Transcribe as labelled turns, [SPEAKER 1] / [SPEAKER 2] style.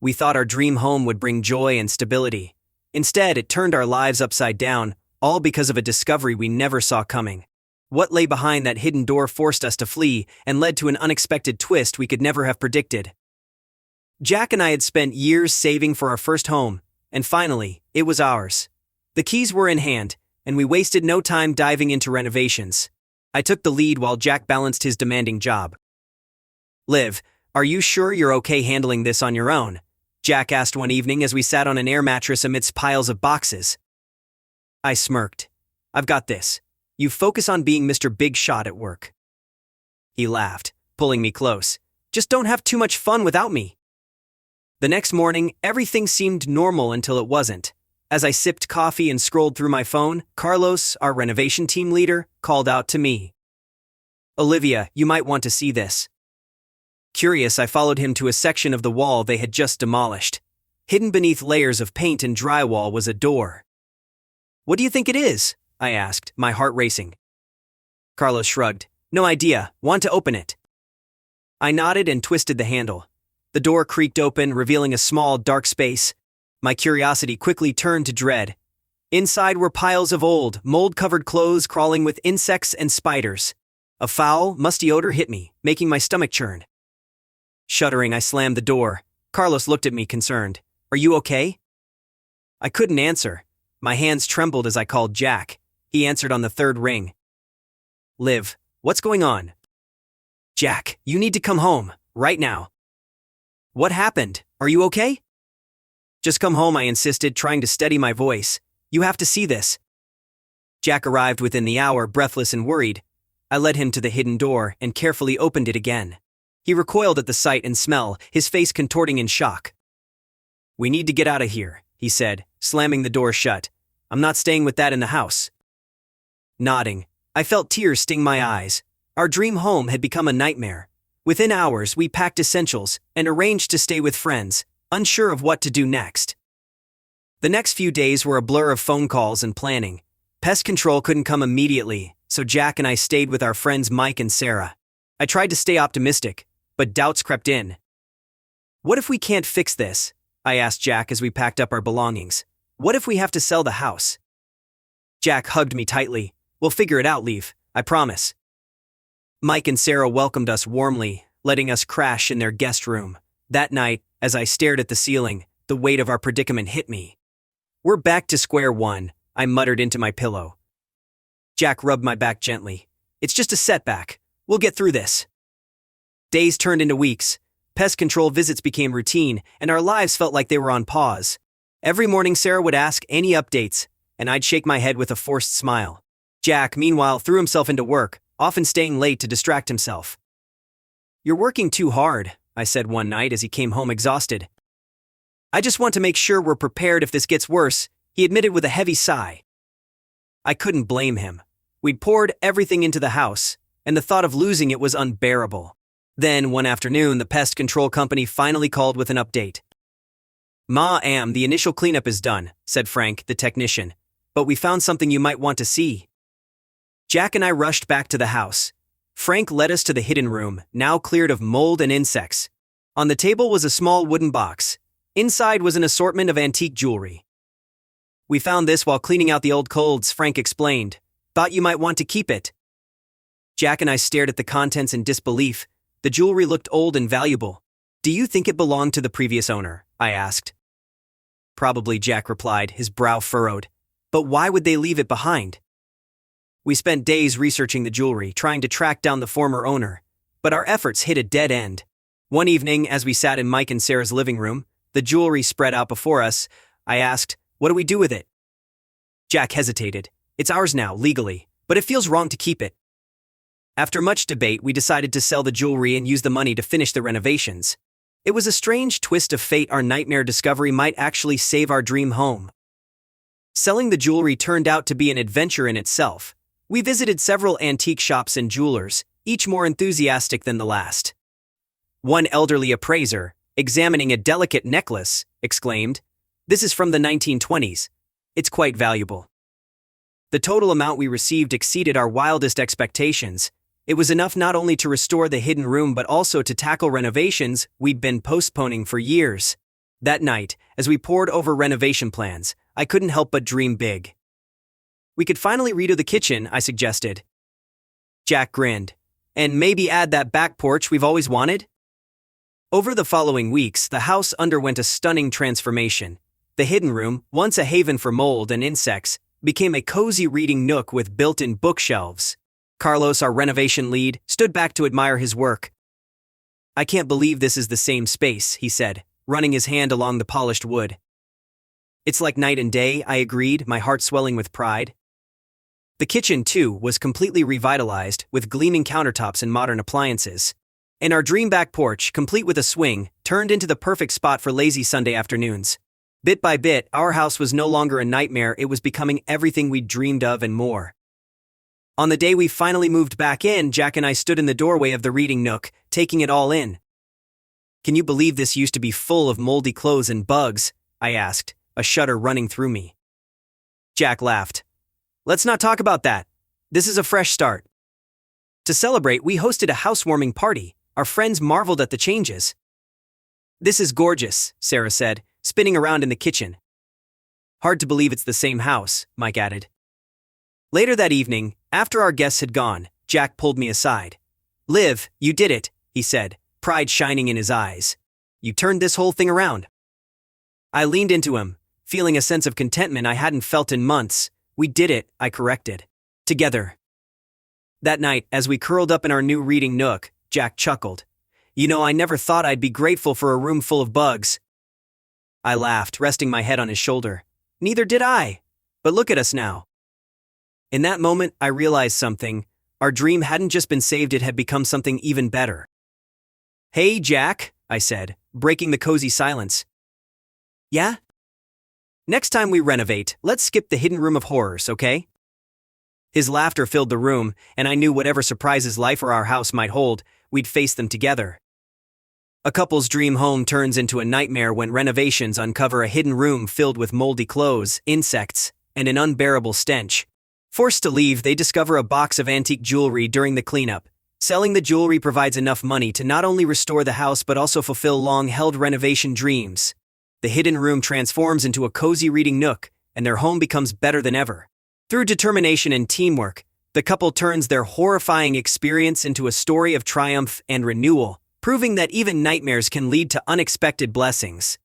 [SPEAKER 1] We thought our dream home would bring joy and stability. Instead, it turned our lives upside down, all because of a discovery we never saw coming. What lay behind that hidden door forced us to flee and led to an unexpected twist we could never have predicted. Jack and I had spent years saving for our first home, and finally, it was ours. The keys were in hand, and we wasted no time diving into renovations. I took the lead while Jack balanced his demanding job. "Liv, are you sure you're okay handling this on your own?" Jack asked one evening as we sat on an air mattress amidst piles of boxes. I smirked. "I've got this. You focus on being Mr. Big Shot at work." He laughed, pulling me close. "Just don't have too much fun without me." The next morning, everything seemed normal until it wasn't. As I sipped coffee and scrolled through my phone, Carlos, our renovation team leader, called out to me. "Olivia, you might want to see this." Curious, I followed him to a section of the wall they had just demolished. Hidden beneath layers of paint and drywall was a door. "What do you think it is?" I asked, my heart racing. Carlos shrugged. "No idea. Want to open it?" I nodded and twisted the handle. The door creaked open, revealing a small, dark space. My curiosity quickly turned to dread. Inside were piles of old, mold-covered clothes crawling with insects and spiders. A foul, musty odor hit me, making my stomach churn. Shuddering, I slammed the door. Carlos looked at me, concerned. "Are you okay?" I couldn't answer. My hands trembled as I called Jack. He answered on the third ring. "Liv, what's going on?" "Jack, you need to come home, right now." "What happened? Are you okay?" "Just come home," I insisted, trying to steady my voice. "You have to see this." Jack arrived within the hour, breathless and worried. I led him to the hidden door and carefully opened it again. He recoiled at the sight and smell, his face contorting in shock. "We need to get out of here," he said, slamming the door shut. "I'm not staying with that in the house." Nodding, I felt tears sting my eyes. Our dream home had become a nightmare. Within hours, we packed essentials and arranged to stay with friends, unsure of what to do next. The next few days were a blur of phone calls and planning. Pest control couldn't come immediately, so Jack and I stayed with our friends Mike and Sarah. I tried to stay optimistic, but doubts crept in. "What if we can't fix this?" I asked Jack as we packed up our belongings. "What if we have to sell the house?" Jack hugged me tightly. "We'll figure it out, Leaf, I promise." Mike and Sarah welcomed us warmly, letting us crash in their guest room. That night, as I stared at the ceiling, the weight of our predicament hit me. "We're back to square one," I muttered into my pillow. Jack rubbed my back gently. "It's just a setback. We'll get through this." Days turned into weeks. Pest control visits became routine, and our lives felt like they were on pause. Every morning Sarah would ask any updates, and I'd shake my head with a forced smile. Jack, meanwhile, threw himself into work, often staying late to distract himself. "You're working too hard," I said one night as he came home exhausted. "I just want to make sure we're prepared if this gets worse," he admitted with a heavy sigh. I couldn't blame him. We'd poured everything into the house, and the thought of losing it was unbearable. Then, one afternoon, the pest control company finally called with an update. "Ma'am, the initial cleanup is done," said Frank, the technician. "But we found something you might want to see." Jack and I rushed back to the house. Frank led us to the hidden room, now cleared of mold and insects. On the table was a small wooden box. Inside was an assortment of antique jewelry. "We found this while cleaning out the old clothes," Frank explained. "Thought you might want to keep it." Jack and I stared at the contents in disbelief. The jewelry looked old and valuable. "Do you think it belonged to the previous owner?" I asked. "Probably," Jack replied, his brow furrowed. "But why would they leave it behind?" We spent days researching the jewelry, trying to track down the former owner. But our efforts hit a dead end. One evening, as we sat in Mike and Sarah's living room, the jewelry spread out before us. I asked, "What do we do with it?" Jack hesitated. "It's ours now, legally, but it feels wrong to keep it." After much debate, we decided to sell the jewelry and use the money to finish the renovations. It was a strange twist of fate. Our nightmare discovery might actually save our dream home. Selling the jewelry turned out to be an adventure in itself. We visited several antique shops and jewelers, each more enthusiastic than the last. One elderly appraiser, examining a delicate necklace, exclaimed, "This is from the 1920s. It's quite valuable." The total amount we received exceeded our wildest expectations. It was enough not only to restore the hidden room but also to tackle renovations we'd been postponing for years. That night, as we pored over renovation plans, I couldn't help but dream big. We could finally redo the kitchen, I suggested. Jack grinned. And maybe add that back porch we've always wanted? Over the following weeks, the house underwent a stunning transformation. The hidden room, once a haven for mold and insects, became a cozy reading nook with built-in bookshelves. Carlos, our renovation lead, stood back to admire his work. "I can't believe this is the same space," he said, running his hand along the polished wood. "It's like night and day," I agreed, my heart swelling with pride. The kitchen, too, was completely revitalized, with gleaming countertops and modern appliances. And our dream back porch, complete with a swing, turned into the perfect spot for lazy Sunday afternoons. Bit by bit, our house was no longer a nightmare, it was becoming everything we'd dreamed of and more. On the day we finally moved back in, Jack and I stood in the doorway of the reading nook, taking it all in. "Can you believe this used to be full of moldy clothes and bugs?" I asked, a shudder running through me. Jack laughed. "Let's not talk about that. This is a fresh start." To celebrate, we hosted a housewarming party. Our friends marveled at the changes. "This is gorgeous," Sarah said, spinning around in the kitchen. "Hard to believe it's the same house," Mike added. Later that evening, after our guests had gone, Jack pulled me aside. "Liv, you did it," he said, pride shining in his eyes. "You turned this whole thing around." I leaned into him, feeling a sense of contentment I hadn't felt in months. "We did it," I corrected. "Together." That night, as we curled up in our new reading nook, Jack chuckled. "You know, I never thought I'd be grateful for a room full of bugs." I laughed, resting my head on his shoulder. "Neither did I. But look at us now." In that moment, I realized something. Our dream hadn't just been saved, it had become something even better. "Hey, Jack," I said, breaking the cozy silence. "Yeah?" "Next time we renovate, let's skip the hidden room of horrors, okay?" His laughter filled the room, and I knew whatever surprises life or our house might hold, we'd face them together. A couple's dream home turns into a nightmare when Renovations uncover a hidden room filled with moldy clothes, insects, and an unbearable stench. Forced to leave, they discover a box of antique jewelry during the cleanup. Selling the jewelry provides enough money to not only restore the house but also fulfill long-held renovation dreams. The hidden room transforms into a cozy reading nook, and their home becomes better than ever. Through determination and teamwork, the couple turns their horrifying experience into a story of triumph and renewal, proving that even nightmares can lead to unexpected blessings.